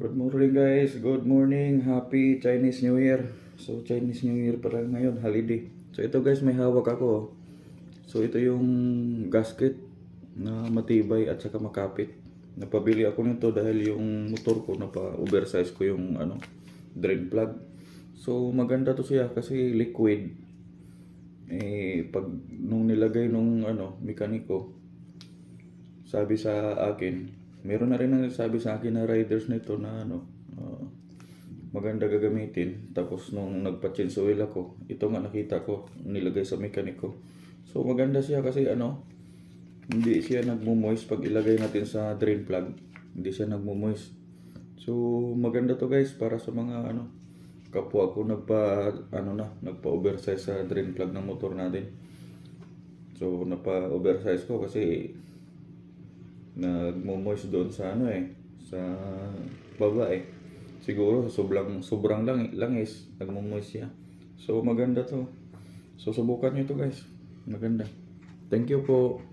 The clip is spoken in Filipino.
Good morning guys, good morning, happy Chinese New Year. So Chinese New Year pala ngayon, holiday. So ito guys, may hawak ako. So ito yung gasket na matibay at saka makapit. Napabili ako nito dahil yung motor ko napa-oversize ko yung drain plug. So maganda to siya kasi liquid. Pag nung nilagay nung mekaniko, sabi sa akin, meron na rin nagsabi sa akin na riders nito na maganda gagamitin. Tapos nung nagpa-change oil ako, ito nga nakita ko nilagay sa mekaniko. So maganda siya kasi hindi siya nagmo-moist pag ilagay natin sa drain plug. Hindi siya nagmo-moist. So maganda to guys para sa mga kapwa ko nagpa-oversize sa drain plug ng motor natin. So napa-oversize ko kasi nagmo-moist doon sa sa baba siguro sobrang langis nagmo-moist siya. So maganda to. So subukan nyo to guys, maganda. Thank you po.